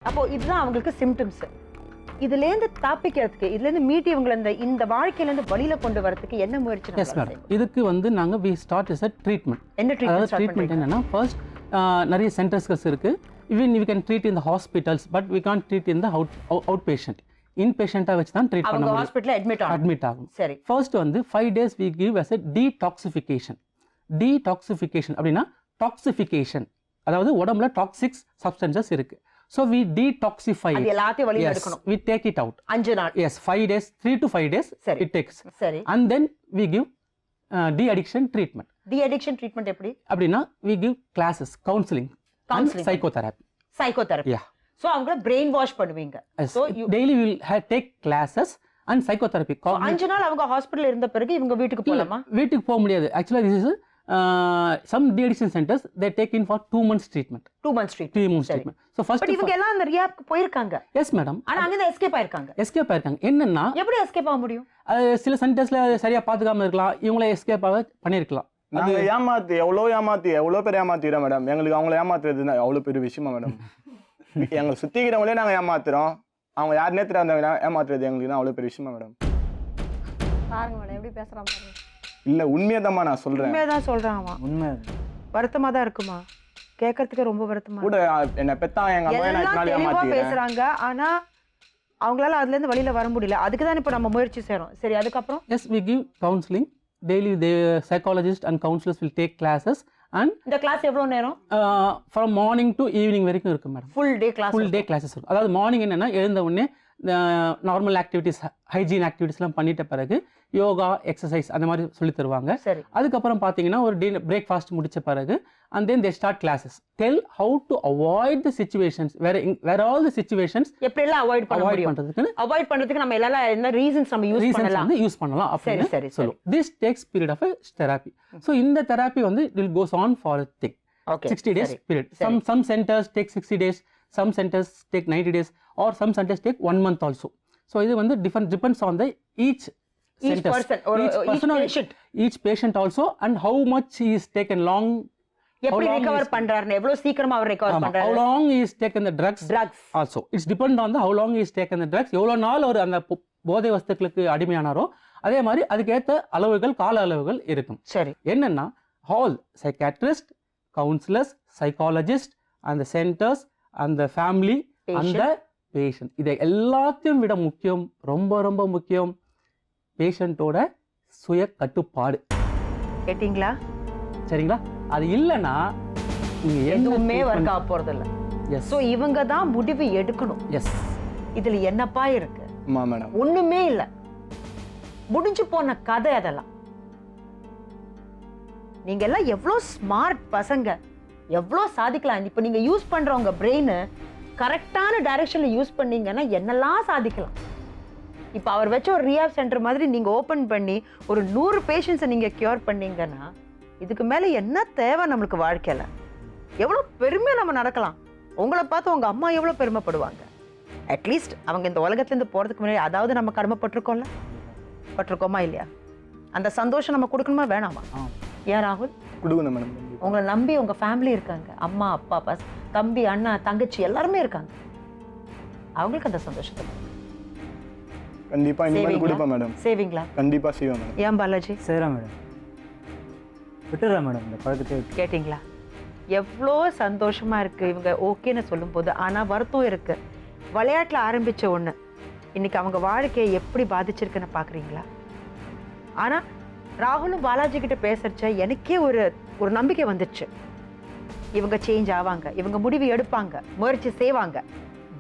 அப்போ இதுதான் அவங்களுக்கு சிம்டம்ஸ். இதுலேருந்து தப்பிக்கிறதுக்கு, இதுலேருந்து மீட்டி இவங்களை இந்த வாழ்க்கையிலேருந்து வெளியில கொண்டு வரதுக்கு என்ன முயற்சி? எஸ் மேடம், இதுக்கு வந்து நாங்கள் we start is a treatment. என்ன ட்ரீட்மெண்ட் என்னன்னா, ஃபர்ஸ்ட் நிறைய சென்டர்ஸ் இருக்கு. Even we can treat in the hospitals, but we can't treat in the outpatient. In பேஷண்ட்டாக வச்சு தான் ட்ரீட் பண்ண முடியும். ஹாஸ்பிட்டல் அட்மிட் ஆகும். சரி. ஃபர்ஸ்ட் வந்து 5 days we give us a detoxification. Detoxification அப்படின்னா டாக்ஸிஃபிகேஷன், அதாவது உடம்புல டாக்ஸிக் சப்ஸ்டன்சஸ் இருக்கு. So we detoxify அது எல்லாத்தையும் வெளிய எடுக்கணும். We take it out. 5 நாள். Yes, 5 days, 3 to 5 days it takes. சரி. And then we give de-addiction treatment. De-addiction treatment எப்படி? அப்படின்னா we give classes, counseling and psychotherapy. Psychotherapy. Yeah. So அவங்கள brain wash பண்ணுவீங்க. Yes. So daily we will take classes and psychotherapy. 5 நாள் அவங்க ஹாஸ்பிடல்ல இருந்த பிறகு இவங்க வீட்டுக்கு போலாமா? வீட்டுக்கு போக முடியாது. Actually this is some de-addiction centers they take in for 2 months treatment. 2 months treatment. So first but இவங்க எல்லாம் அந்த ரியாப்க்கு போயிருக்காங்க. Yes madam. ஆனா அங்க தான் எஸ்கேப் ஆயிருக்காங்க. என்னன்னா எப்படி எஸ்கேப் ஆக முடியும்? சில சென்டர்ஸ்ல சரியா பாத்துக்காம இருக்கலாம், இவங்கள எஸ்கேப் ஆக பண்ணிருக்கலாம். நாங்க எவ்வளோ பேர் ஏமாத்திக்கிறோம் மேடம். எங்களுக்கு அவங்கள ஏமாத்துறது அவ்வளோ பெரிய விஷயமா மேடம். எங்களை சுத்திக்கிறவங்களே நாங்க ஏமாத்துறோம், அவங்க யாருன்னே தெரியாதவங்க ஏமாத்துறது எங்களுக்கு தான் அவ்வளோ பெரிய விஷயமா மேடம். பாருங்க மேடம் எப்படி பேசுறான் பாருங்க. இல்ல உண்மையதாம்மா நான் சொல்றேன். உண்மையதான் சொல்றான் அவன். உண்மை. வருத்தமா தான் இருக்குமா? கேட்கறதுக்கு ரொம்ப வருத்தமா கூட என்ன பெத்தா எங்க அம்மா எனக்கு நாளே ஏமாத்திக்கிறேன் பேசுறாங்க. ஆனா அவங்களால அதுல இருந்து வெளியில வர முடியல. அதுக்கு தான் இப்ப நம்ம முயற்சி செய்றோம். சரி, அதுக்கு அப்புறம் yes we give counseling daily. The psychologist and counselors will take classes and இந்த கிளாஸ் எவ்வளவு நேரம்? from morning to evening வரைக்கும் இருக்கு மேடம். full day classes இருக்கும். அதாவது மார்னிங் என்னன்னா எழுந்த உடனே நார்மல் ஆக்டிவிட்டிஸ், ஹைஜீன் ஆக்டிவிட்டிஸ்லாம் பண்ணிட்ட பிறகு யோகா, எக்ஸசைஸ் அந்த மாதிரி சொல்லி தருவாங்க. அதுக்கப்புறம் பார்த்தீங்கன்னா ஒரு பிரேக்ஃபாஸ்ட் முடிச்ச பிறகு and then they start classes. Tell how to avoid the situations where all the situations எப்படி எல்லாம் அவாய்ட் பண்றதுக்கு நம்ம எல்லாம் என்ன ரீசன்ஸ் நம்ம யூஸ் பண்ணலாம் அப்படின்னு சொல்லுவோம். This takes period of a therapy. So இந்த therapy வந்து it will goes on for a thing. 60 days period. Some centers take 60 days, some centers take 90 days, or some centers take 1 month also. So இது வந்து depends on the each person or each patient also, and how much he is taken long, எப்படி recover பண்றாரு, எவ்வளவு சீக்கிரமா அவர் recover பண்றாரு, how long he is taken the drugs also. It's depend on the how long he is taken the drugs, எவ்வளவு நாள் அவர் அந்த போதை வஸ்துக்களுக்கு அடிமையானாரோ அதே மாதிரி அதுக்கேற்ற அளவுகள், கால அளவுகள் இருக்கும். சரி. என்னன்னா all psychiatrist, counselors, psychologist and the centers and the family and the patient, இதை எல்லாத்தையும் விட முக்கியம், ரொம்ப ரொம்ப முக்கியம், பேஷண்டோட சுய கட்டுப்பாடு. கேட்டிங்களா? சரிங்களா? அது இல்லைன்னா நீங்க எதுவுமே ஒர்க் ஆக போறது இல்லை. சோ இவங்க தான் முடிவு எடுக்கணும். எஸ். இதுல என்னப்பா இருக்கு? மேடம் ஒண்ணுமே இல்ல, முடிஞ்சு போன கதை அதெல்லாம். நீங்க எல்லாம் எவ்வளவு ஸ்மார்ட் பசங்க, எவ்வளவு சாதிக்கலாம். இப்ப நீங்க யூஸ் பண்ற உங்க பிரெயின் கரெக்டான டைரக்ஷன்ல யூஸ் பண்ணீங்கன்னா என்னெல்லாம் சாதிக்கலாம். இப்ப அவர் வச்ச ஒரு ரியாப் சென்டர் மாதிரி நீங்க ஓபன் பண்ணி ஒரு 100 பேஷண்ட்ஸை நீங்க கியூர் பண்ணீங்கன்னா இதுக்கு மேல என்ன தேவை நம்மளுக்கு வாழ்க்கையில? எவ்வளவு பெருமையா நம்ம நடக்கலாம். உங்களை பார்த்து உங்க அம்மா எவ்வளவு பெருமைப்படுவாங்க. அட்லீஸ்ட் அவங்க இந்த உலகத்துல இருந்து போறதுக்கு முன்னாடி அதாவது நம்ம பட்டிருக்கோமா இல்லையா? அந்த சந்தோஷம் நம்ம கொடுக்கணுமா வேணாமா? ஏன் ராகுல்? கொடுக்கணும் மேடம். உங்களை நம்பி உங்க ஃபேமிலி இருக்காங்க, அம்மா அப்பா தம்பி அண்ணா தங்கச்சி எல்லாருமே இருக்காங்க. அவங்களுக்கு அந்த சந்தோஷத்தை கண்டிப்பா இனிமேல் கொடுப்பேன் மேடம். சேவிங்களா? கண்டிப்பா செய்வேன் மேடம். ஏன் பாலாஜி? செய்றேன் மேடம். விட்டுறேன் மேடம் இந்த பழக்கத்தை. கேட்டிங்களா? எவ்வளோ சந்தோஷமா இருக்கு இவங்க ஓகேன்னு சொல்லும் போது. ஆனா வருத்தம் இருக்கு. விளையாட்டுல ஆரம்பிச்ச ஒண்ணு இன்னைக்கு அவங்க வாழ்க்கையை எப்படி பாதிச்சிருக்குன்னு பாக்குறீங்களா? ஆனா ராகுலும் பாலாஜி கிட்ட பேசுறச்ச எனக்கே ஒரு நம்பிக்கை வந்துச்சு. இவங்க சேஞ்ச் ஆவாங்க, இவங்க முடிவு எடுப்பாங்க, முயற்சி செய்வாங்க.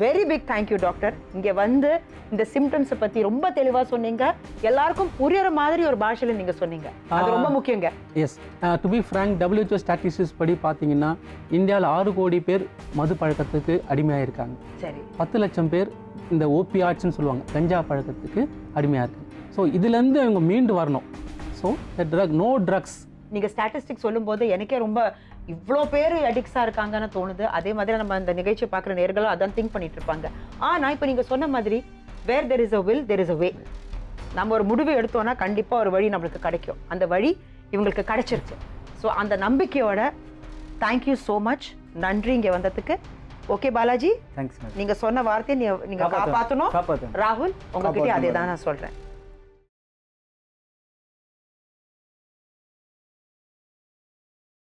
Very big thank you doctor. இங்க வந்து இந்த சிம்டம்ஸை பத்தி ரொம்ப தெளிவா சொன்னீங்க. எல்லாருக்கும் புரியற மாதிரி ஒரு பாஷையில நீங்க சொன்னீங்க. அது ரொம்ப முக்கியங்க. Yes. To be frank, WHO statistics படி பார்த்தீங்கன்னா இந்தியாவில் 6 கோடி பேர் மது பழக்கத்துக்கு அடிமையாக இருக்காங்க. சரி. 10 லட்சம் பேர் இந்த ஓபியாட்ஸ்ன்னு சொல்லுவாங்க, கஞ்சா பழக்கத்துக்கு அடிமையாக இருக்காங்க. ஸோ இதுலேருந்து அவங்க மீண்டு வரணும். So no drugs. நீங்கள் ஸ்டாட்டிஸ்டிக்ஸ் சொல்லும்போது எனக்கே ரொம்ப இவ்வளோ பேர் அடிக்ஸாக இருக்காங்கன்னு தோணுது. அதே மாதிரி நம்ம அந்த நிகழ்ச்சியை பார்க்குற நேர்களும் அதான் திங்க் பண்ணிட்டு இருப்பாங்க. ஆனால் இப்போ நீங்கள் சொன்ன மாதிரி where there is a will there is a way. நம்ம ஒரு முடிவு எடுத்தோம்னா கண்டிப்பாக ஒரு வழி நம்மளுக்கு கிடைக்கும். அந்த வழி இவங்களுக்கு கிடைச்சிருக்கு. ஸோ அந்த நம்பிக்கையோட தேங்க்யூ ஸோ மச். நன்றி இங்கே வந்ததுக்கு. Okay Balaji, thanks madam. நீங்க சொன்ன வார்த்தையை நீங்க காப்பாற்றணும். காப்பாற்றணும். ராகுல், உங்ககிட்ட அதே தான் நான் சொல்றேன்.